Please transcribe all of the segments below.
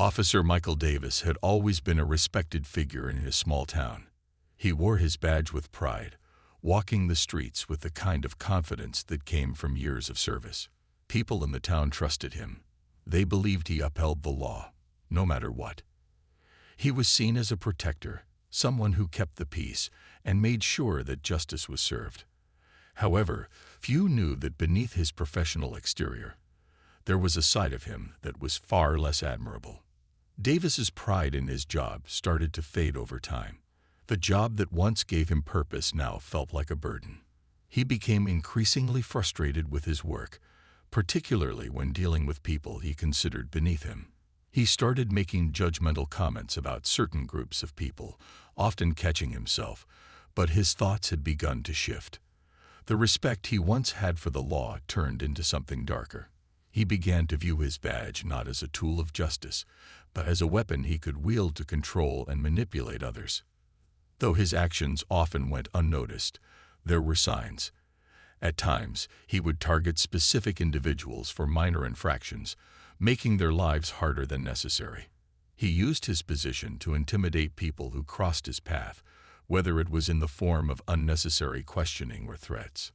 Officer Michael Davis had always been a respected figure in his small town. He wore his badge with pride, walking the streets with the kind of confidence that came from years of service. People in the town trusted him. They believed he upheld the law, no matter what. He was seen as a protector, someone who kept the peace and made sure that justice was served. However, few knew that beneath his professional exterior, there was a side of him that was far less admirable. Davis's pride in his job started to fade over time. The job that once gave him purpose now felt like a burden. He became increasingly frustrated with his work, particularly when dealing with people he considered beneath him. He started making judgmental comments about certain groups of people, often catching himself, but his thoughts had begun to shift. The respect he once had for the law turned into something darker. He began to view his badge not as a tool of justice, but as a weapon he could wield to control and manipulate others. Though his actions often went unnoticed, there were signs. At times, he would target specific individuals for minor infractions, making their lives harder than necessary. He used his position to intimidate people who crossed his path, whether it was in the form of unnecessary questioning or threats.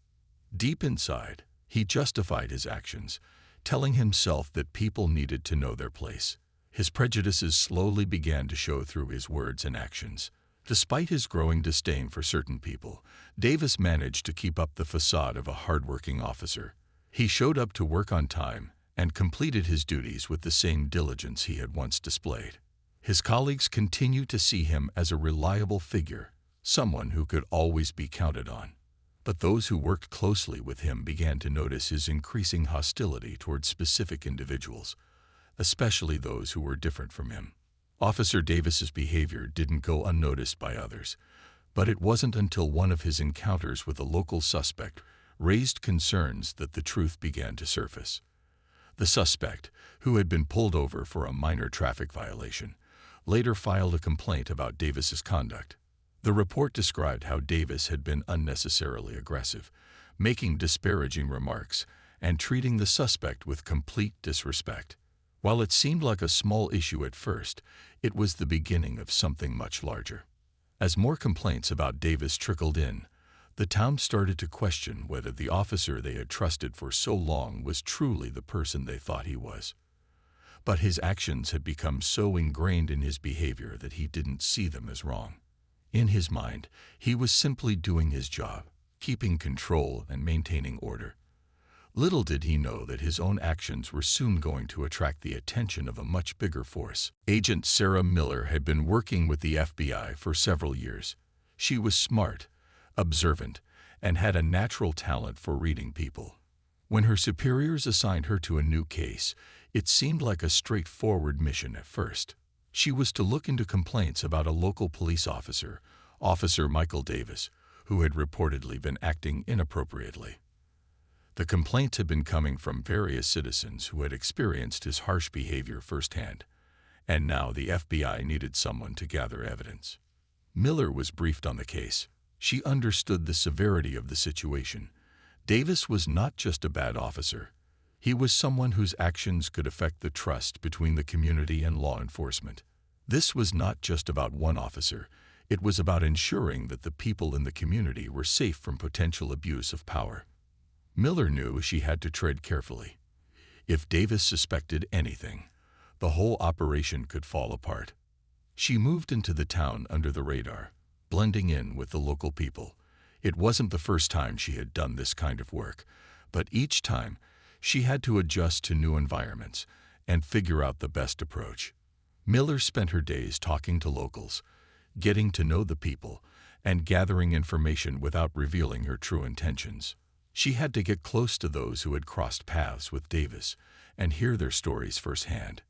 Deep inside, he justified his actions, telling himself that people needed to know their place. His prejudices slowly began to show through his words and actions. Despite his growing disdain for certain people, Davis managed to keep up the facade of a hardworking officer. He showed up to work on time and completed his duties with the same diligence he had once displayed. His colleagues continued to see him as a reliable figure, someone who could always be counted on. But those who worked closely with him began to notice his increasing hostility toward specific individuals, especially those who were different from him. Officer Davis's behavior didn't go unnoticed by others, but it wasn't until one of his encounters with a local suspect raised concerns that the truth began to surface. The suspect, who had been pulled over for a minor traffic violation, later filed a complaint about Davis's conduct. The report described how Davis had been unnecessarily aggressive, making disparaging remarks and treating the suspect with complete disrespect. While it seemed like a small issue at first, it was the beginning of something much larger. As more complaints about Davis trickled in, the town started to question whether the officer they had trusted for so long was truly the person they thought he was. But his actions had become so ingrained in his behavior that he didn't see them as wrong. In his mind, he was simply doing his job, keeping control and maintaining order. Little did he know that his own actions were soon going to attract the attention of a much bigger force. Agent Sarah Miller had been working with the FBI for several years. She was smart, observant, and had a natural talent for reading people. When her superiors assigned her to a new case, it seemed like a straightforward mission at first. She was to look into complaints about a local police officer, Officer Michael Davis, who had reportedly been acting inappropriately. The complaints had been coming from various citizens who had experienced his harsh behavior firsthand, and now the FBI needed someone to gather evidence. Miller was briefed on the case. She understood the severity of the situation. Davis was not just a bad officer. He was someone whose actions could affect the trust between the community and law enforcement. This was not just about one officer. It was about ensuring that the people in the community were safe from potential abuse of power. Miller knew she had to tread carefully. If Davis suspected anything, the whole operation could fall apart. She moved into the town under the radar, blending in with the local people. It wasn't the first time she had done this kind of work, but each time she had to adjust to new environments and figure out the best approach. Miller spent her days talking to locals, getting to know the people, and gathering information without revealing her true intentions. She had to get close to those who had crossed paths with Davis and hear their stories firsthand.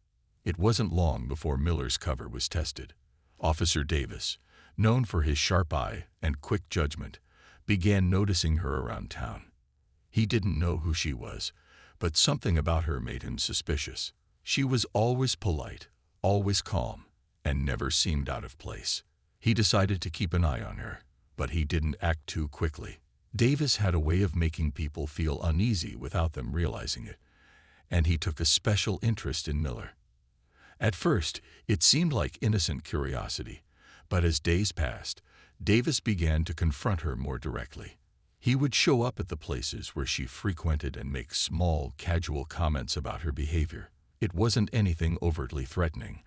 It wasn't long before Miller's cover was tested. Officer Davis, known for his sharp eye and quick judgment, began noticing her around town. He didn't know who she was, but something about her made him suspicious. She was always polite, always calm, and never seemed out of place. He decided to keep an eye on her, but he didn't act too quickly. Davis had a way of making people feel uneasy without them realizing it, and he took a special interest in Miller. At first, it seemed like innocent curiosity, but as days passed, Davis began to confront her more directly. He would show up at the places where she frequented and make small, casual comments about her behavior. It wasn't anything overtly threatening,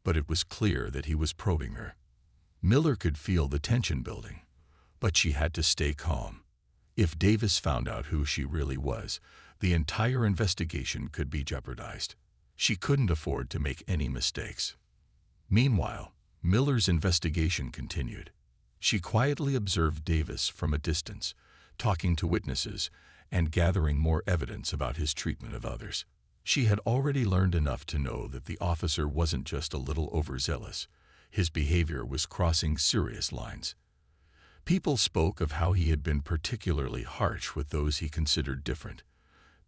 but it was clear that he was probing her. Miller could feel the tension building, but she had to stay calm. If Davis found out who she really was, the entire investigation could be jeopardized. She couldn't afford to make any mistakes. Meanwhile, Miller's investigation continued. She quietly observed Davis from a distance, talking to witnesses and gathering more evidence about his treatment of others. She had already learned enough to know that the officer wasn't just a little overzealous. His behavior was crossing serious lines. People spoke of how he had been particularly harsh with those he considered different,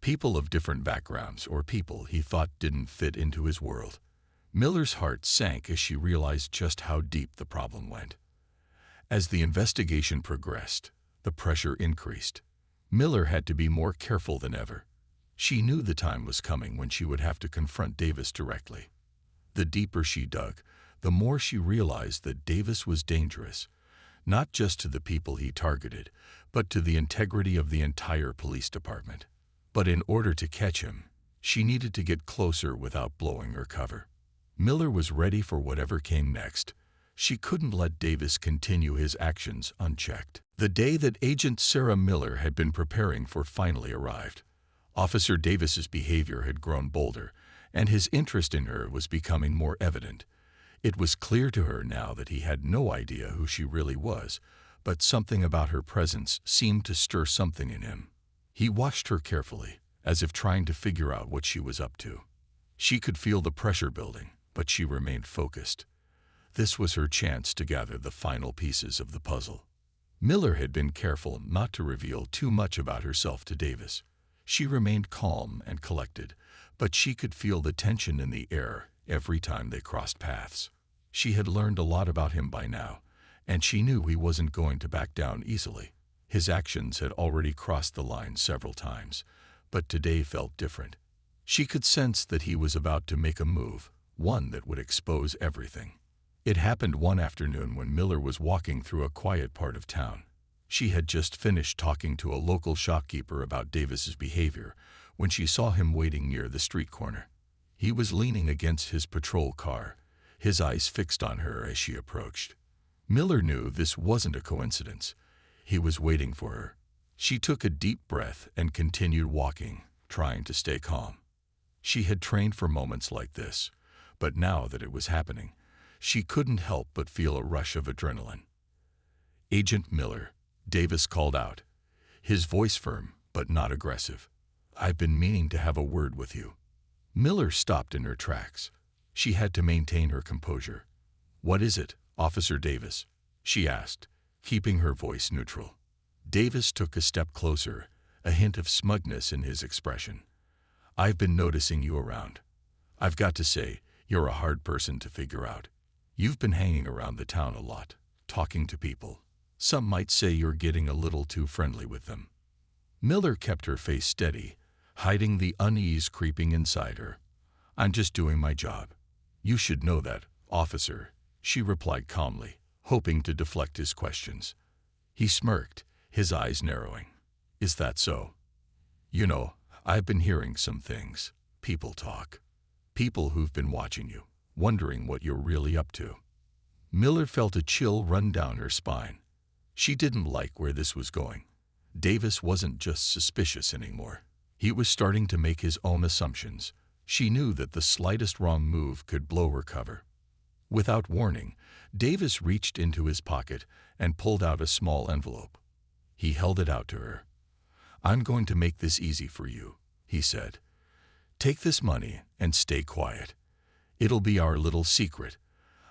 people of different backgrounds or people he thought didn't fit into his world. Miller's heart sank as she realized just how deep the problem went. As the investigation progressed, the pressure increased. Miller had to be more careful than ever. She knew the time was coming when she would have to confront Davis directly. The deeper she dug, the more she realized that Davis was dangerous, not just to the people he targeted, but to the integrity of the entire police department. But in order to catch him, she needed to get closer without blowing her cover. Miller was ready for whatever came next. She couldn't let Davis continue his actions unchecked. The day that Agent Sarah Miller had been preparing for finally arrived. Officer Davis's behavior had grown bolder, and his interest in her was becoming more evident. It was clear to her now that he had no idea who she really was, but something about her presence seemed to stir something in him. He watched her carefully, as if trying to figure out what she was up to. She could feel the pressure building, but she remained focused. This was her chance to gather the final pieces of the puzzle. Miller had been careful not to reveal too much about herself to Davis. She remained calm and collected, but she could feel the tension in the air every time they crossed paths. She had learned a lot about him by now, and she knew he wasn't going to back down easily. His actions had already crossed the line several times, but today felt different. She could sense that he was about to make a move, one that would expose everything. It happened one afternoon when Miller was walking through a quiet part of town. She had just finished talking to a local shopkeeper about Davis's behavior when she saw him waiting near the street corner. He was leaning against his patrol car, his eyes fixed on her as she approached. Miller knew this wasn't a coincidence. He was waiting for her. She took a deep breath and continued walking, trying to stay calm. She had trained for moments like this, but now that it was happening, she couldn't help but feel a rush of adrenaline. "Agent Miller," Davis called out, his voice firm but not aggressive. "I've been meaning to have a word with you." Miller stopped in her tracks. She had to maintain her composure. "What is it, Officer Davis?" she asked, keeping her voice neutral. Davis took a step closer, a hint of smugness in his expression. "I've been noticing you around. I've got to say, you're a hard person to figure out. You've been hanging around the town a lot, talking to people. Some might say you're getting a little too friendly with them." Miller kept her face steady, hiding the unease creeping inside her. "I'm just doing my job. You should know that, officer," she replied calmly, hoping to deflect his questions. He smirked, his eyes narrowing. "Is that so? You know, I've been hearing some things. People talk. People who've been watching you, wondering what you're really up to." Miller felt a chill run down her spine. She didn't like where this was going. Davis wasn't just suspicious anymore. He was starting to make his own assumptions. She knew that the slightest wrong move could blow her cover. Without warning, Davis reached into his pocket and pulled out a small envelope. He held it out to her. "I'm going to make this easy for you," he said. "Take this money and stay quiet. It'll be our little secret.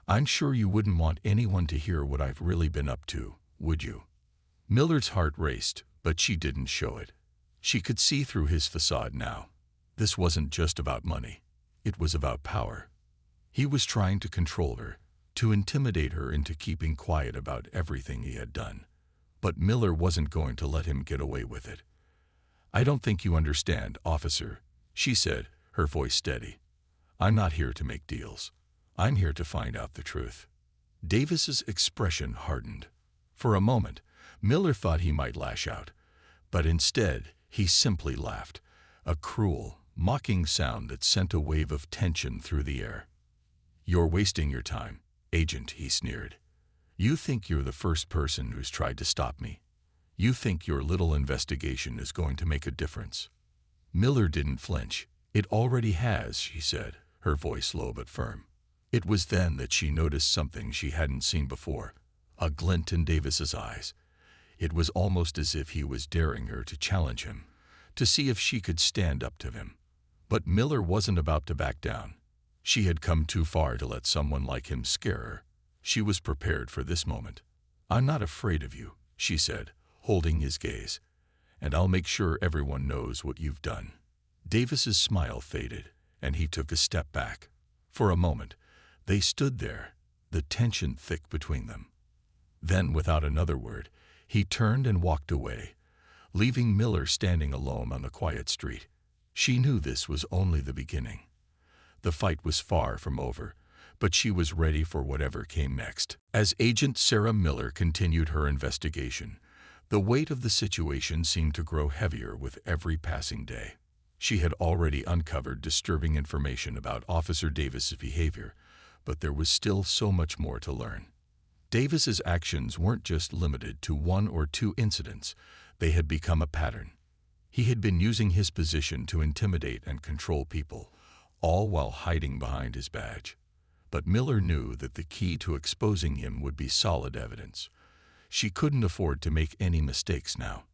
I'm sure you wouldn't want anyone to hear what I've really been up to, would you?" Miller's heart raced, but she didn't show it. She could see through his facade now. This wasn't just about money. It was about power. He was trying to control her, to intimidate her into keeping quiet about everything he had done. But Miller wasn't going to let him get away with it. "I don't think you understand, officer," she said, her voice steady. I'm not here to make deals. I'm here to find out the truth." Davis's expression hardened. For a moment, Miller thought he might lash out, but instead he simply laughed, a cruel, mocking sound that sent a wave of tension through the air. "You're wasting your time, Agent," he sneered. "You think you're the first person who's tried to stop me. You think your little investigation is going to make a difference." Miller didn't flinch. "It already has," she said, her voice low but firm. It was then that she noticed something she hadn't seen before, a glint in Davis's eyes. It was almost as if he was daring her to challenge him, to see if she could stand up to him. But Miller wasn't about to back down. She had come too far to let someone like him scare her. She was prepared for this moment. "I'm not afraid of you," she said, holding his gaze, "and I'll make sure everyone knows what you've done." Davis's smile faded, and he took a step back. For a moment, they stood there, the tension thick between them. Then, without another word, he turned and walked away, leaving Miller standing alone on the quiet street. She knew this was only the beginning. The fight was far from over, but she was ready for whatever came next. As Agent Sarah Miller continued her investigation, the weight of the situation seemed to grow heavier with every passing day. She had already uncovered disturbing information about Officer Davis's behavior, but there was still so much more to learn. Davis's actions weren't just limited to one or two incidents, they had become a pattern. He had been using his position to intimidate and control people, all while hiding behind his badge. But Miller knew that the key to exposing him would be solid evidence. She couldn't afford to make any mistakes now.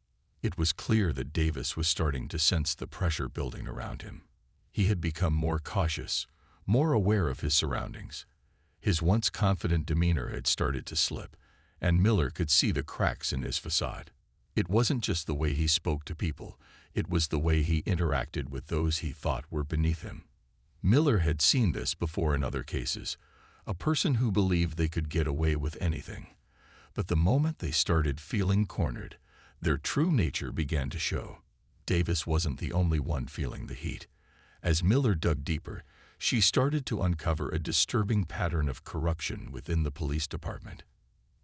It was clear that Davis was starting to sense the pressure building around him. He had become more cautious, more aware of his surroundings. His once confident demeanor had started to slip, and Miller could see the cracks in his facade. It wasn't just the way he spoke to people, it was the way he interacted with those he thought were beneath him. Miller had seen this before in other cases, a person who believed they could get away with anything. But the moment they started feeling cornered, their true nature began to show. Davis wasn't the only one feeling the heat. As Miller dug deeper, she started to uncover a disturbing pattern of corruption within the police department.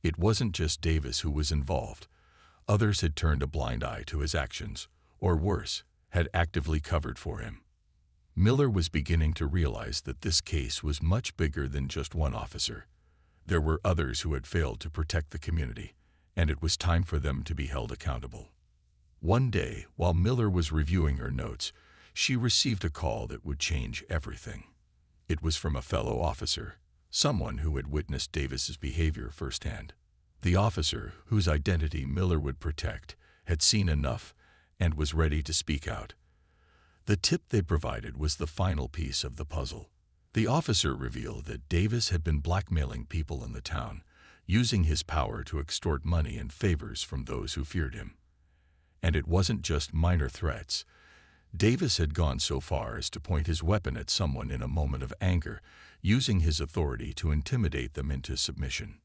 It wasn't just Davis who was involved. Others had turned a blind eye to his actions, or worse, had actively covered for him. Miller was beginning to realize that this case was much bigger than just one officer. There were others who had failed to protect the community, and it was time for them to be held accountable. One day, while Miller was reviewing her notes, she received a call that would change everything. It was from a fellow officer, someone who had witnessed Davis's behavior firsthand. The officer, whose identity Miller would protect, had seen enough and was ready to speak out. The tip they provided was the final piece of the puzzle. The officer revealed that Davis had been blackmailing people in the town, using his power to extort money and favors from those who feared him. And it wasn't just minor threats. Davis had gone so far as to point his weapon at someone in a moment of anger, using his authority to intimidate them into submission.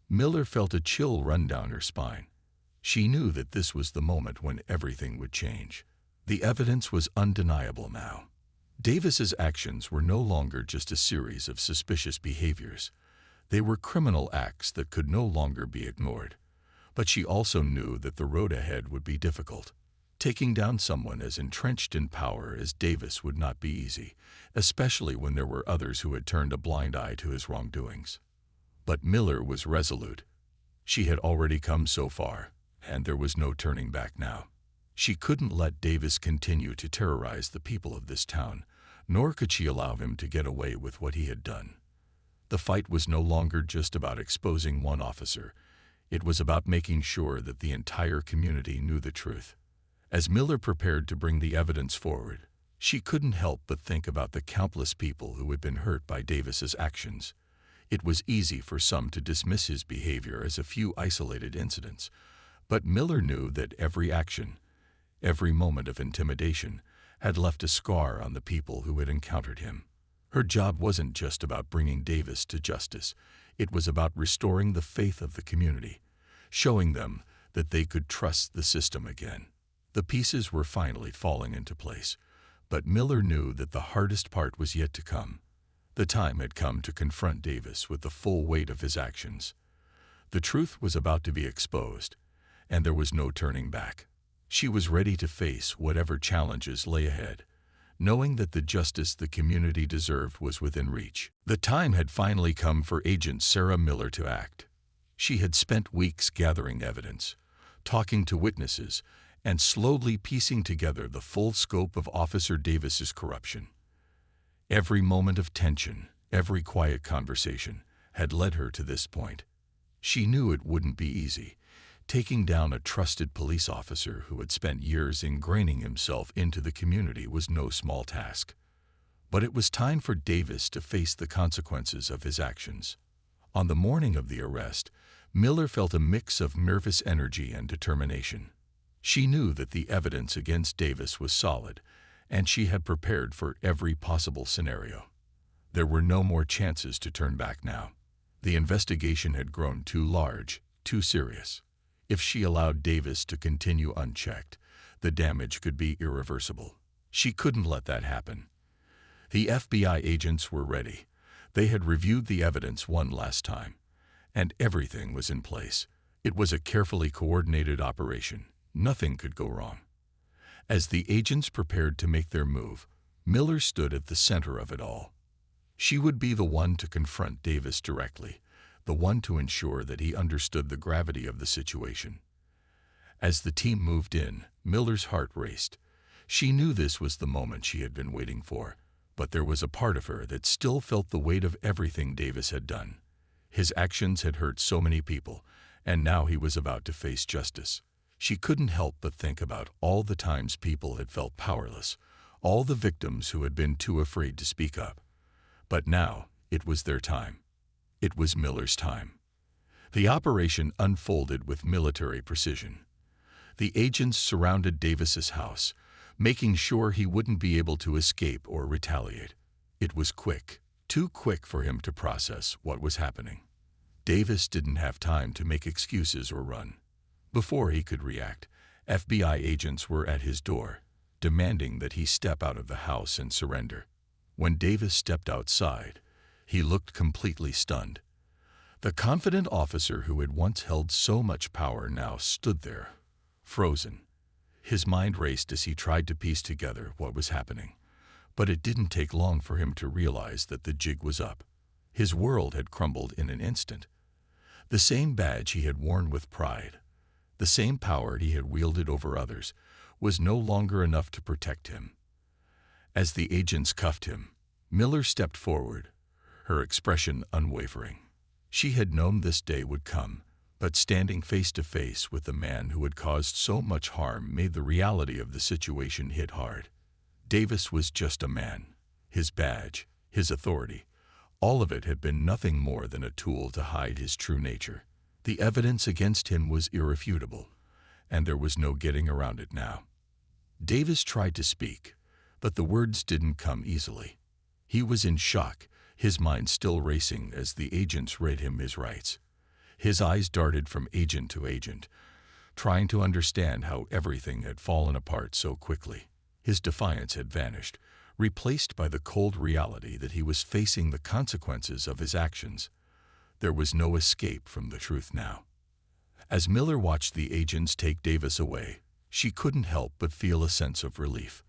Miller felt a chill run down her spine. She knew that this was the moment when everything would change. The evidence was undeniable now. Davis's actions were no longer just a series of suspicious behaviors. They were criminal acts that could no longer be ignored. But she also knew that the road ahead would be difficult. Taking down someone as entrenched in power as Davis would not be easy, especially when there were others who had turned a blind eye to his wrongdoings. But Miller was resolute. She had already come so far, and there was no turning back now. She couldn't let Davis continue to terrorize the people of this town, nor could she allow him to get away with what he had done. The fight was no longer just about exposing one officer. It was about making sure that the entire community knew the truth. As Miller prepared to bring the evidence forward, she couldn't help but think about the countless people who had been hurt by Davis's actions. It was easy for some to dismiss his behavior as a few isolated incidents, but Miller knew that every action, every moment of intimidation, had left a scar on the people who had encountered him. Her job wasn't just about bringing Davis to justice. It was about restoring the faith of the community, showing them that they could trust the system again. The pieces were finally falling into place, but Miller knew that the hardest part was yet to come. The time had come to confront Davis with the full weight of his actions. The truth was about to be exposed, and there was no turning back. She was ready to face whatever challenges lay ahead, knowing that the justice the community deserved was within reach. The time had finally come for Agent Sarah Miller to act. She had spent weeks gathering evidence, talking to witnesses, and slowly piecing together the full scope of Officer Davis's corruption. Every moment of tension, every quiet conversation, had led her to this point. She knew it wouldn't be easy. Taking down a trusted police officer who had spent years ingraining himself into the community was no small task. But it was time for Davis to face the consequences of his actions. On the morning of the arrest, Miller felt a mix of nervous energy and determination. She knew that the evidence against Davis was solid, and she had prepared for every possible scenario. There were no more chances to turn back now. The investigation had grown too large, too serious. If she allowed Davis to continue unchecked, the damage could be irreversible. She couldn't let that happen. The FBI agents were ready. They had reviewed the evidence one last time, and everything was in place. It was a carefully coordinated operation. Nothing could go wrong. As the agents prepared to make their move, Miller stood at the center of it all. She would be the one to confront Davis directly, the one to ensure that he understood the gravity of the situation. As the team moved in, Miller's heart raced. She knew this was the moment she had been waiting for, but there was a part of her that still felt the weight of everything Davis had done. His actions had hurt so many people, and now he was about to face justice. She couldn't help but think about all the times people had felt powerless, all the victims who had been too afraid to speak up. But now, it was their time. It was Miller's time. The operation unfolded with military precision. The agents surrounded Davis's house, making sure he wouldn't be able to escape or retaliate. It was quick, too quick for him to process what was happening. Davis didn't have time to make excuses or run. Before he could react, FBI agents were at his door, demanding that he step out of the house and surrender. When Davis stepped outside, he looked completely stunned. The confident officer who had once held so much power now stood there, frozen. His mind raced as he tried to piece together what was happening. But it didn't take long for him to realize that the jig was up. His world had crumbled in an instant. The same badge he had worn with pride, the same power he had wielded over others, was no longer enough to protect him. As the agents cuffed him, Miller stepped forward, her expression unwavering. She had known this day would come, but standing face to face with the man who had caused so much harm made the reality of the situation hit hard. Davis was just a man. His badge, his authority, all of it had been nothing more than a tool to hide his true nature. The evidence against him was irrefutable, and there was no getting around it now. Davis tried to speak, but the words didn't come easily. He was in shock, his mind still racing as the agents read him his rights. His eyes darted from agent to agent, trying to understand how everything had fallen apart so quickly. His defiance had vanished, replaced by the cold reality that he was facing the consequences of his actions. There was no escape from the truth now. As Miller watched the agents take Davis away, she couldn't help but feel a sense of relief.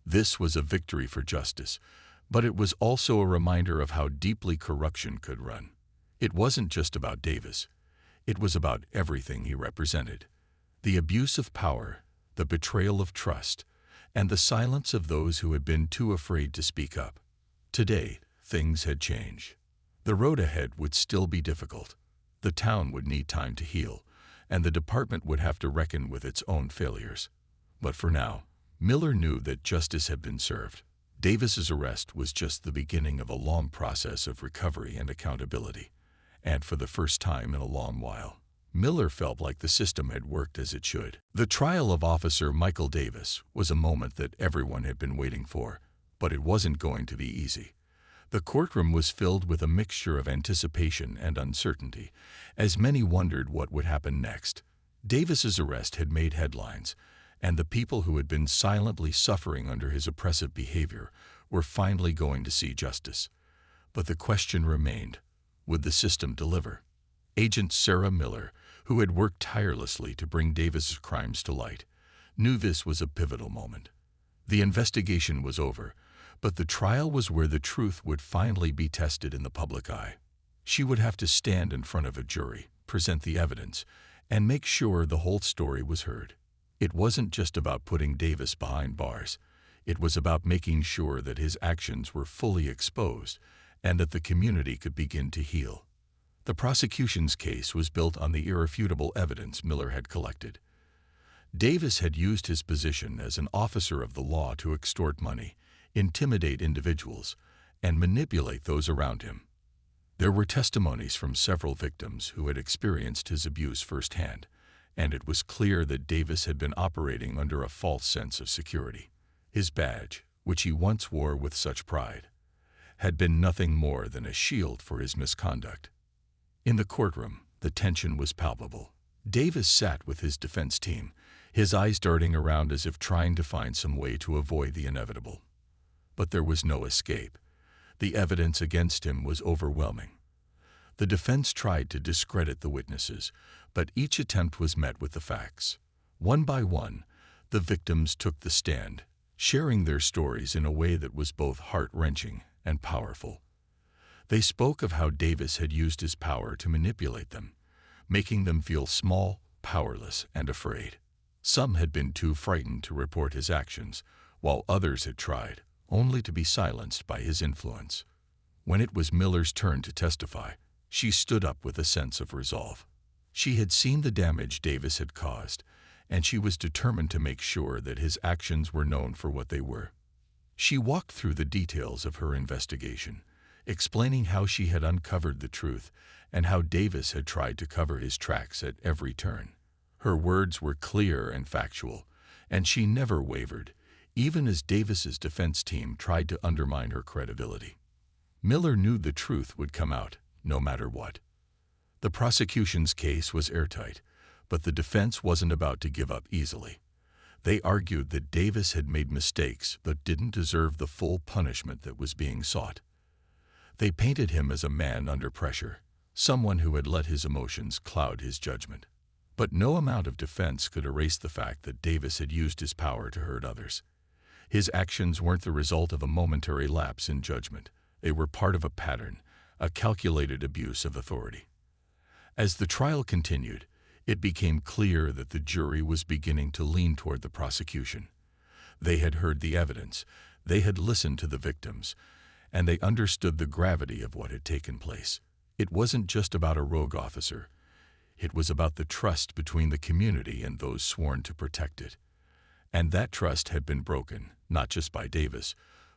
This was a victory for justice, but it was also a reminder of how deeply corruption could run. It wasn't just about Davis. It was about everything he represented. The abuse of power, the betrayal of trust, and the silence of those who had been too afraid to speak up. Today, things had changed. The road ahead would still be difficult. The town would need time to heal, and the department would have to reckon with its own failures. But for now, Miller knew that justice had been served. Davis's arrest was just the beginning of a long process of recovery and accountability. And for the first time in a long while, Miller felt like the system had worked as it should. The trial of Officer Michael Davis was a moment that everyone had been waiting for, but it wasn't going to be easy. The courtroom was filled with a mixture of anticipation and uncertainty, as many wondered what would happen next. Davis's arrest had made headlines, and the people who had been silently suffering under his oppressive behavior were finally going to see justice. But the question remained, would the system deliver? Agent Sarah Miller, who had worked tirelessly to bring Davis's crimes to light, knew this was a pivotal moment. The investigation was over, but the trial was where the truth would finally be tested in the public eye. She would have to stand in front of a jury, present the evidence, and make sure the whole story was heard. It wasn't just about putting Davis behind bars. It was about making sure that his actions were fully exposed and that the community could begin to heal. The prosecution's case was built on the irrefutable evidence Miller had collected. Davis had used his position as an officer of the law to extort money, intimidate individuals, and manipulate those around him. There were testimonies from several victims who had experienced his abuse firsthand, and it was clear that Davis had been operating under a false sense of security. His badge, which he once wore with such pride, had been nothing more than a shield for his misconduct. In the courtroom, the tension was palpable. Davis sat with his defense team, his eyes darting around as if trying to find some way to avoid the inevitable. But there was no escape. The evidence against him was overwhelming. The defense tried to discredit the witnesses, but each attempt was met with the facts. One by one, the victims took the stand, sharing their stories in a way that was both heart-wrenching and powerful. They spoke of how Davis had used his power to manipulate them, making them feel small, powerless, and afraid. Some had been too frightened to report his actions, while others had tried, only to be silenced by his influence. When it was Miller's turn to testify, she stood up with a sense of resolve. She had seen the damage Davis had caused, and she was determined to make sure that his actions were known for what they were. She walked through the details of her investigation, explaining how she had uncovered the truth and how Davis had tried to cover his tracks at every turn. Her words were clear and factual, and she never wavered, even as Davis's defense team tried to undermine her credibility. Miller knew the truth would come out, no matter what. The prosecution's case was airtight, but the defense wasn't about to give up easily. They argued that Davis had made mistakes but didn't deserve the full punishment that was being sought. They painted him as a man under pressure, someone who had let his emotions cloud his judgment. But no amount of defense could erase the fact that Davis had used his power to hurt others. His actions weren't the result of a momentary lapse in judgment. They were part of a pattern, a calculated abuse of authority. As the trial continued, it became clear that the jury was beginning to lean toward the prosecution. They had heard the evidence, they had listened to the victims, and they understood the gravity of what had taken place. It wasn't just about a rogue officer. It was about the trust between the community and those sworn to protect it. And that trust had been broken, not just by Davis,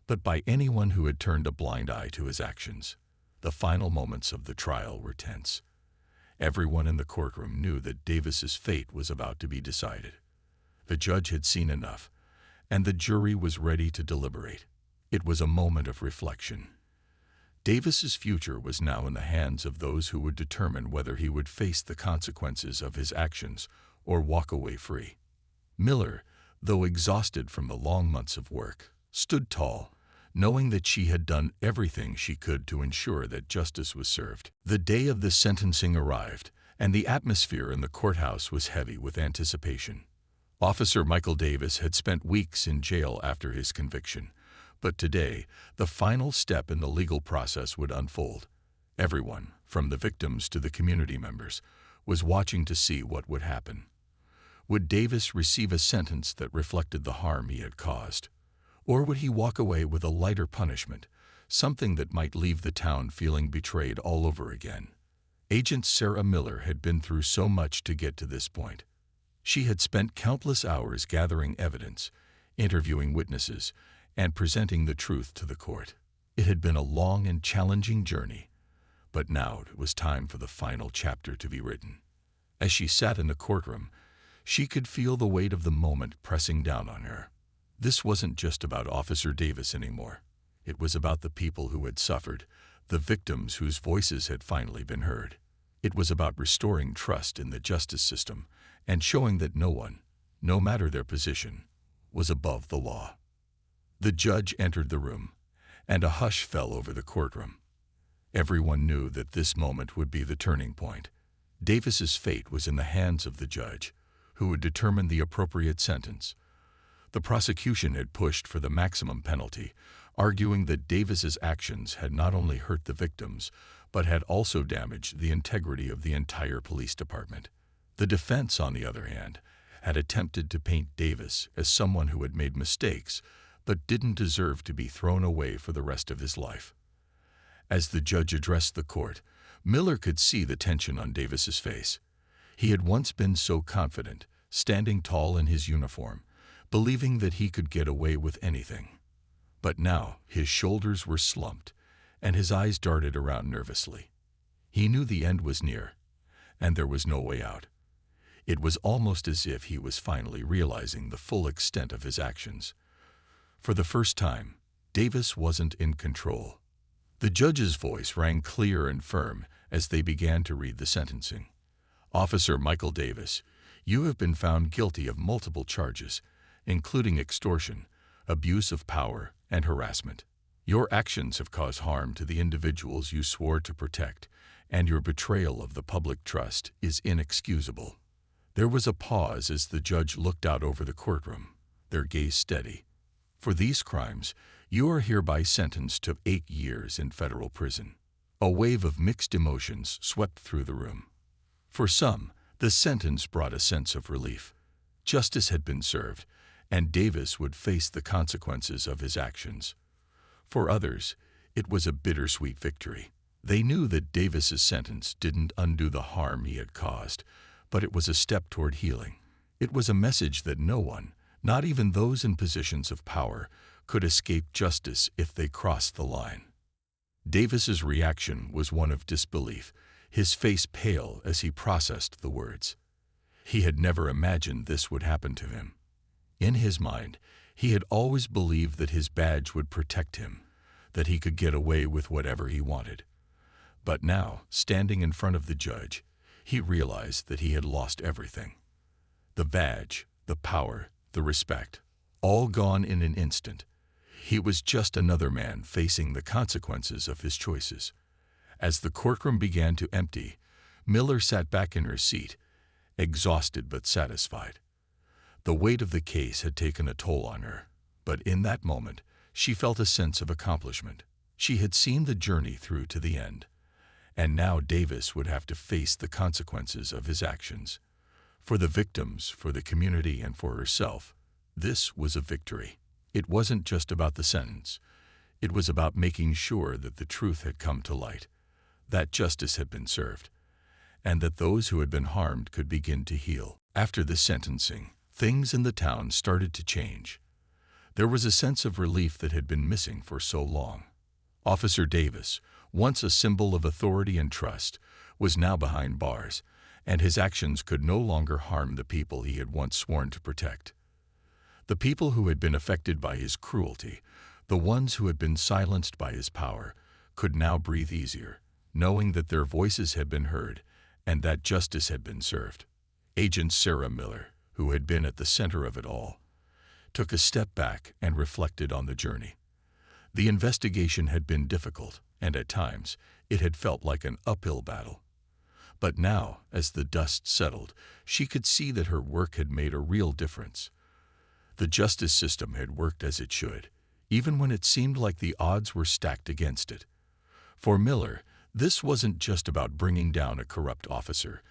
but by anyone who had turned a blind eye to his actions. The final moments of the trial were tense. Everyone in the courtroom knew that Davis's fate was about to be decided. The judge had seen enough, and the jury was ready to deliberate. It was a moment of reflection. Davis's future was now in the hands of those who would determine whether he would face the consequences of his actions or walk away free. Miller, though exhausted from the long months of work, stood tall, knowing that she had done everything she could to ensure that justice was served. The day of the sentencing arrived, and the atmosphere in the courthouse was heavy with anticipation. Officer Michael Davis had spent weeks in jail after his conviction, but today, the final step in the legal process would unfold. Everyone, from the victims to the community members, was watching to see what would happen. Would Davis receive a sentence that reflected the harm he had caused? Or would he walk away with a lighter punishment, something that might leave the town feeling betrayed all over again? Agent Sarah Miller had been through so much to get to this point. She had spent countless hours gathering evidence, interviewing witnesses, and presenting the truth to the court. It had been a long and challenging journey, but now it was time for the final chapter to be written. As she sat in the courtroom, she could feel the weight of the moment pressing down on her. This wasn't just about Officer Davis anymore. It was about the people who had suffered, the victims whose voices had finally been heard. It was about restoring trust in the justice system and showing that no one, no matter their position, was above the law. The judge entered the room, and a hush fell over the courtroom. Everyone knew that this moment would be the turning point. Davis's fate was in the hands of the judge, who would determine the appropriate sentence. The prosecution had pushed for the maximum penalty, arguing that Davis's actions had not only hurt the victims, but had also damaged the integrity of the entire police department. The defense, on the other hand, had attempted to paint Davis as someone who had made mistakes, but didn't deserve to be thrown away for the rest of his life. As the judge addressed the court, Miller could see the tension on Davis's face. He had once been so confident, standing tall in his uniform, believing that he could get away with anything. But now his shoulders were slumped, and his eyes darted around nervously. He knew the end was near, and there was no way out. It was almost as if he was finally realizing the full extent of his actions. For the first time, Davis wasn't in control. The judge's voice rang clear and firm as they began to read the sentencing. "Officer Michael Davis, you have been found guilty of multiple charges, including extortion, abuse of power, and harassment. Your actions have caused harm to the individuals you swore to protect, and your betrayal of the public trust is inexcusable." There was a pause as the judge looked out over the courtroom, their gaze steady. "For these crimes, you are hereby sentenced to 8 years in federal prison." A wave of mixed emotions swept through the room. For some, the sentence brought a sense of relief. Justice had been served, and Davis would face the consequences of his actions. For others, it was a bittersweet victory. They knew that Davis's sentence didn't undo the harm he had caused, but it was a step toward healing. It was a message that no one, not even those in positions of power, could escape justice if they crossed the line. Davis's reaction was one of disbelief, his face pale as he processed the words. He had never imagined this would happen to him. In his mind, he had always believed that his badge would protect him, that he could get away with whatever he wanted. But now, standing in front of the judge, he realized that he had lost everything. The badge, the power, the respect, all gone in an instant. He was just another man facing the consequences of his choices. As the courtroom began to empty, Miller sat back in her seat, exhausted but satisfied. The weight of the case had taken a toll on her, but in that moment, she felt a sense of accomplishment. She had seen the journey through to the end, and now Davis would have to face the consequences of his actions. For the victims, for the community, and for herself, this was a victory. It wasn't just about the sentence. It was about making sure that the truth had come to light, that justice had been served, and that those who had been harmed could begin to heal. After the sentencing, things in the town started to change. There was a sense of relief that had been missing for so long. Officer Davis, once a symbol of authority and trust, was now behind bars, and his actions could no longer harm the people he had once sworn to protect. The people who had been affected by his cruelty, the ones who had been silenced by his power, could now breathe easier, knowing that their voices had been heard and that justice had been served. Agent Sarah Miller, who had been at the center of it all, took a step back and reflected on the journey. The investigation had been difficult, and at times it had felt like an uphill battle. But now, as the dust settled, she could see that her work had made a real difference. The justice system had worked as it should, even when it seemed like the odds were stacked against it. For Miller, this wasn't just about bringing down a corrupt officer.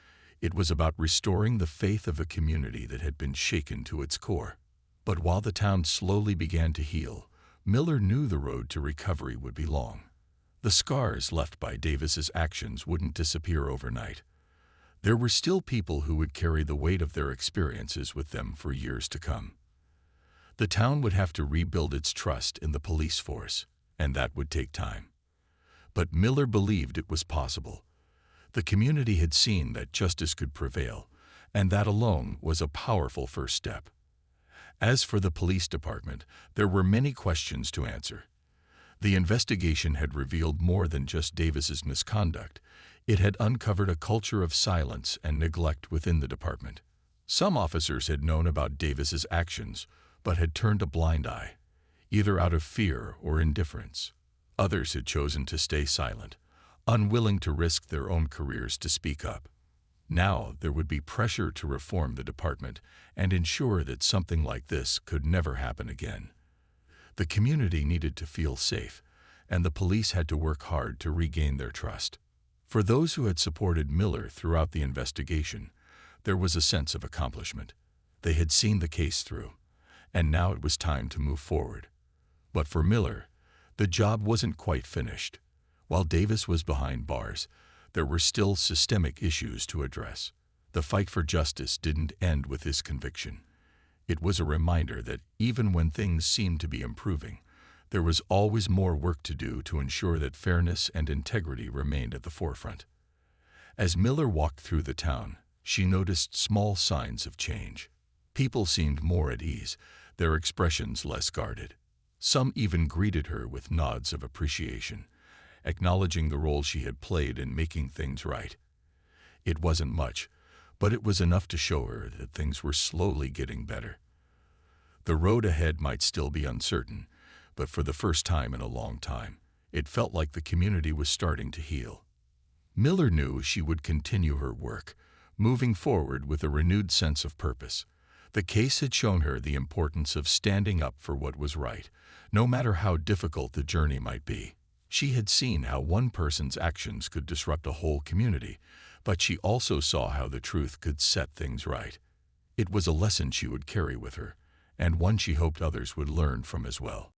It was about restoring the faith of a community that had been shaken to its core. But while the town slowly began to heal, Miller knew the road to recovery would be long. The scars left by Davis's actions wouldn't disappear overnight. There were still people who would carry the weight of their experiences with them for years to come. The town would have to rebuild its trust in the police force, and that would take time. But Miller believed it was possible. The community had seen that justice could prevail, and that alone was a powerful first step. As for the police department, there were many questions to answer. The investigation had revealed more than just Davis's misconduct. It had uncovered a culture of silence and neglect within the department. Some officers had known about Davis's actions, but had turned a blind eye, either out of fear or indifference. Others had chosen to stay silent, unwilling to risk their own careers to speak up. Now there would be pressure to reform the department and ensure that something like this could never happen again. The community needed to feel safe, and the police had to work hard to regain their trust. For those who had supported Miller throughout the investigation, there was a sense of accomplishment. They had seen the case through, and now it was time to move forward. But for Miller, the job wasn't quite finished. While Davis was behind bars, there were still systemic issues to address. The fight for justice didn't end with his conviction. It was a reminder that even when things seemed to be improving, there was always more work to do to ensure that fairness and integrity remained at the forefront. As Miller walked through the town, she noticed small signs of change. People seemed more at ease, their expressions less guarded. Some even greeted her with nods of appreciation, acknowledging the role she had played in making things right. It wasn't much, but it was enough to show her that things were slowly getting better. The road ahead might still be uncertain, but for the first time in a long time, it felt like the community was starting to heal. Miller knew she would continue her work, moving forward with a renewed sense of purpose. The case had shown her the importance of standing up for what was right, no matter how difficult the journey might be. She had seen how one person's actions could disrupt a whole community, but she also saw how the truth could set things right. It was a lesson she would carry with her, and one she hoped others would learn from as well.